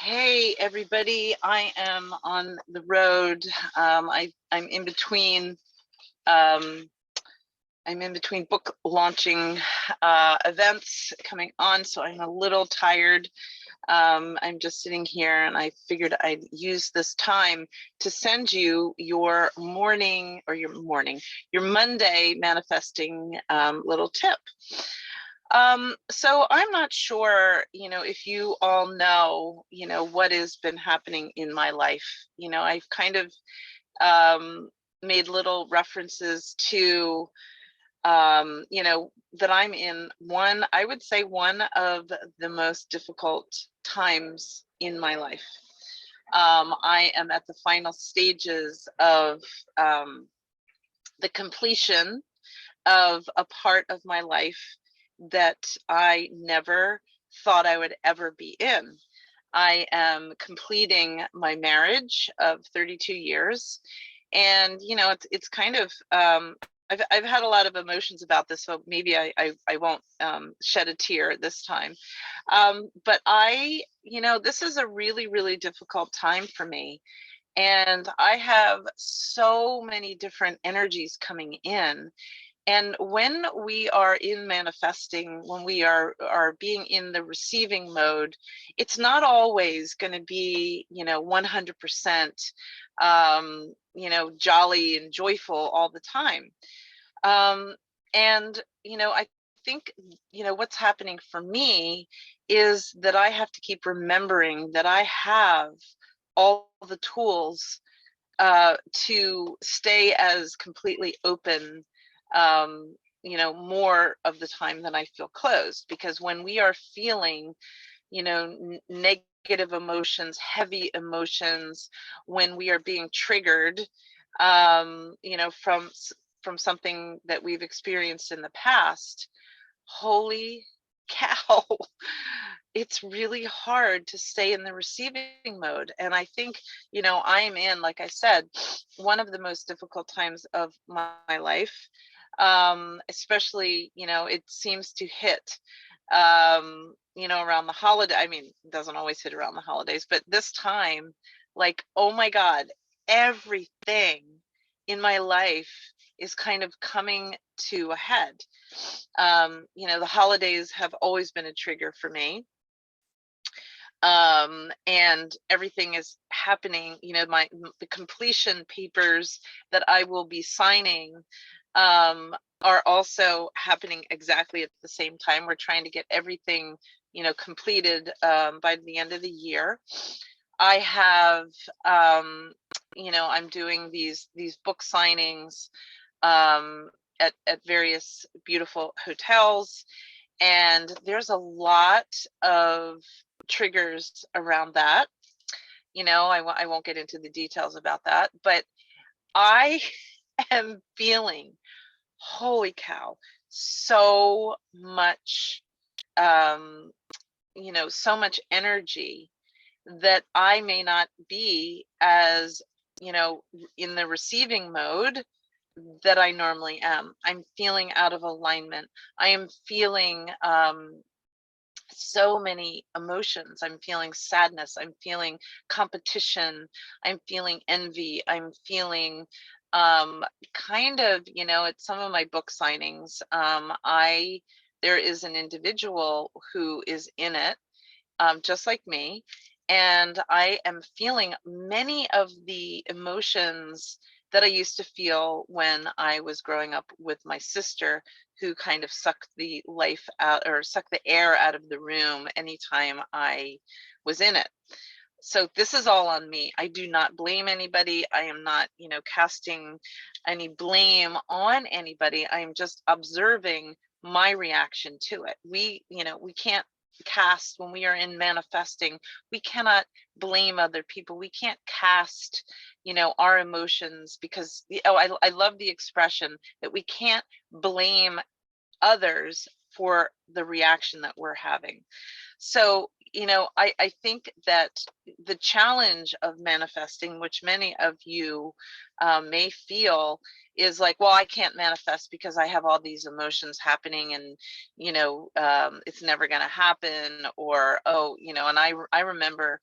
Hey everybody, I am on the road. I'm in between um, book launching events coming on, so I'm a little tired. I'm just sitting here and I figured I'd use this time to send you your your Monday manifesting little tip. So I'm not sure, if you all know, what has been happening in my life. I've kind of made little references to, that I'm in I would say one of the most difficult times in my life. I am at the final stages of the completion of a part of my life that I never thought I would ever be in. I am completing my marriage of 32 years. And, it's kind of, I've had a lot of emotions about this, so maybe I won't shed a tear this time. But this is a really, really difficult time for me. And I have so many different energies coming in. And when we are in manifesting, when we are being in the receiving mode, it's not always going to be, 100%, jolly and joyful all the time. And, I think, what's happening for me is that I have to keep remembering that I have all the tools to stay as completely open, more of the time than I feel closed. Because when we are feeling, negative emotions, heavy emotions, when we are being triggered, from something that we've experienced in the past, holy cow, it's really hard to stay in the receiving mode. And I think, I'm in, like I said, one of the most difficult times of my life. Especially, it seems to hit, around the holiday. I mean, it doesn't always hit around the holidays, but this time, like, oh my God, everything in my life is kind of coming to a head. The holidays have always been a trigger for me. And everything is happening, the completion papers that I will be signing are also happening exactly at the same time. We're trying to get everything, completed by the end of the year. I have, I'm doing these book signings at various beautiful hotels, and there's a lot of triggers around that. I won't get into the details about that, but I am feeling, holy cow, so much, so much energy that I may not be as, in the receiving mode that I normally am. I'm feeling out of alignment. I am feeling so many emotions. I'm feeling sadness. I'm feeling competition. I'm feeling envy. I'm feeling kind of, at some of my book signings, there is an individual who is in it, just like me. And I am feeling many of the emotions that I used to feel when I was growing up with my sister, who kind of sucked the life out, or sucked the air out of the room anytime I was in it. So this is all on me. I do not blame anybody. I am not, casting any blame on anybody. I am just observing my reaction to it. We can't cast, when we are in manifesting, we cannot blame other people. We can't cast, our emotions, because I love the expression that we can't blame others for the reaction that we're having. So, I think that the challenge of manifesting, which many of you may feel, is like, well, I can't manifest because I have all these emotions happening, and, it's never going to happen. Or, oh, and I remember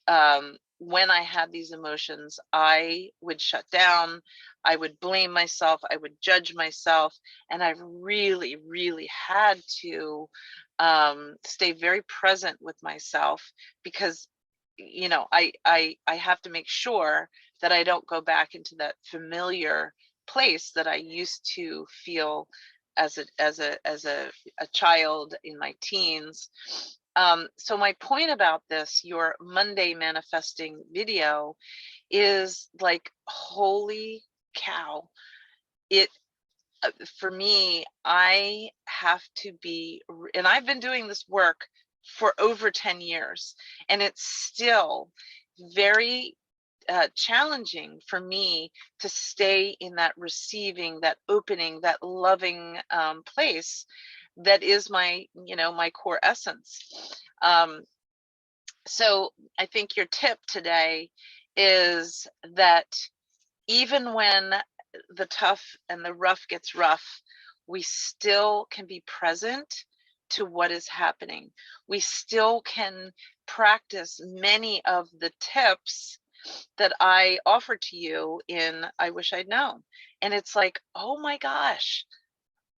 when I had these emotions, I would shut down, I would blame myself, I would judge myself, and I really, really had to stay very present with myself, because I have to make sure that I don't go back into that familiar place that I used to feel as a child in my teens. So my point about this, your Monday manifesting video, is like, holy cow. It For me, I have to be, and I've been doing this work for over 10 years, and it's still very challenging for me to stay in that receiving, that opening, that loving place that is my core essence. So I think your tip today is that even when the tough and the rough gets rough, we still can be present to what is happening. We still can practice many of the tips that I offer to you in I Wish I'd Known. And it's like, oh my gosh,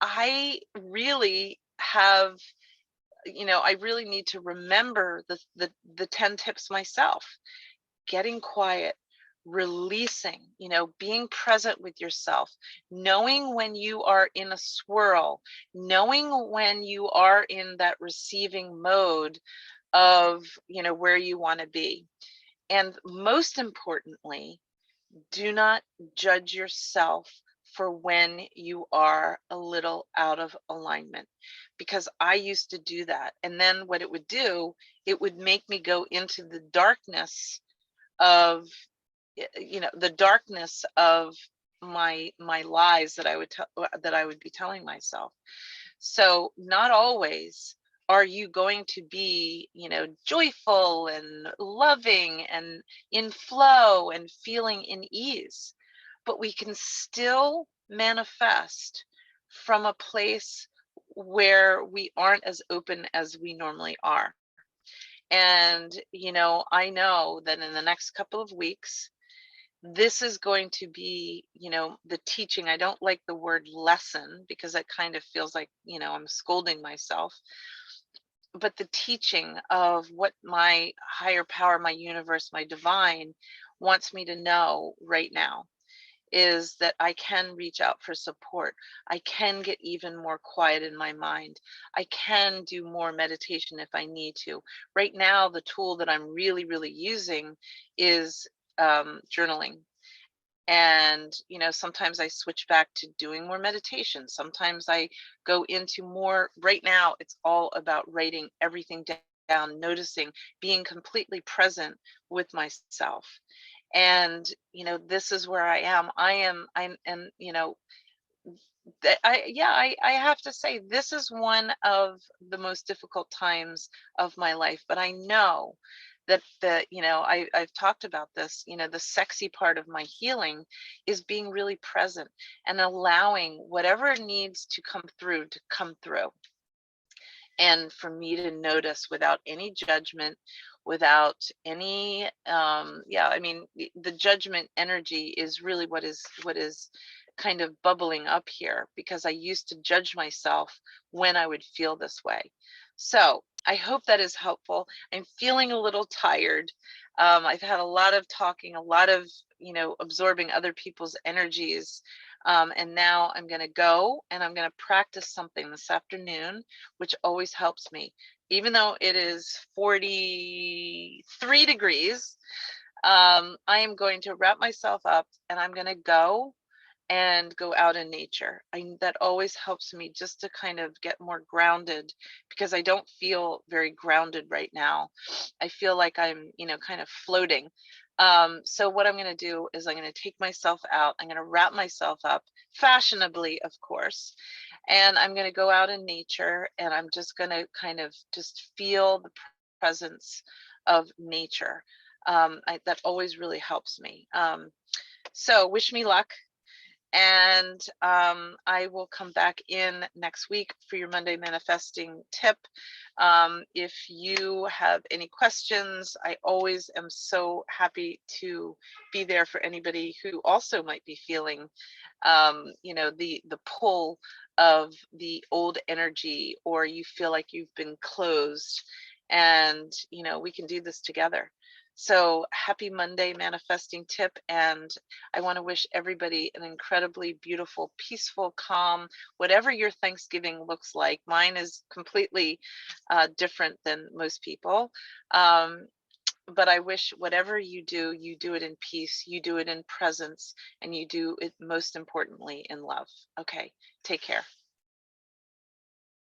I really have, I really need to remember the 10 tips myself. Getting quiet, releasing, being present with yourself, knowing when you are in a swirl, knowing when you are in that receiving mode of, where you want to be. And most importantly, do not judge yourself for when you are a little out of alignment, because I used to do that. And then what it would do, it would make me go into the darkness of the darkness of my lies that I would be telling myself. So not always are you going to be, joyful and loving and in flow and feeling in ease, but we can still manifest from a place where we aren't as open as we normally are. And, I know that in the next couple of weeks, this is going to be, the teaching. I don't like the word lesson, because it kind of feels like, I'm scolding myself. But the teaching of what my higher power, my universe, my divine wants me to know right now is that I can reach out for support. I can get even more quiet in my mind. I can do more meditation if I need to. Right now, the tool that I'm really, really using is journaling. And, sometimes I switch back to doing more meditation. Sometimes I go into more. Right now, it's all about writing everything down, noticing, being completely present with myself. And, this is where I am. And, I have to say, this is one of the most difficult times of my life. But I know that I've talked about this, the sexy part of my healing is being really present and allowing whatever needs to come through to come through. And for me to notice without any judgment, without any the judgment energy is really what is kind of bubbling up here, because I used to judge myself when I would feel this way. So I hope that is helpful. I'm feeling a little tired. I've had a lot of talking, a lot of absorbing other people's energies, and now I'm going to go and I'm going to practice something this afternoon, which always helps me. Even though it is 43 degrees, I am going to wrap myself up and I'm going to go out in nature. That always helps me just to kind of get more grounded, because I don't feel very grounded right now. I feel like I'm, kind of floating. So what I'm going to do is I'm going to take myself out. I'm going to wrap myself up fashionably, of course, and I'm going to go out in nature, and I'm just going to kind of just feel the presence of nature. That always really helps me. So wish me luck. And I will come back in next week for your Monday manifesting tip. If you have any questions, I always am so happy to be there for anybody who also might be feeling, you know, the pull of the old energy, or you feel like you've been closed, and you know, we can do this together. So happy Monday manifesting tip. And I want to wish everybody an incredibly beautiful, peaceful, calm, whatever your Thanksgiving looks like. Mine is completely different than most people. Um, but I wish whatever you do it in peace, you do it in presence, and you do it most importantly in love. Okay, take care.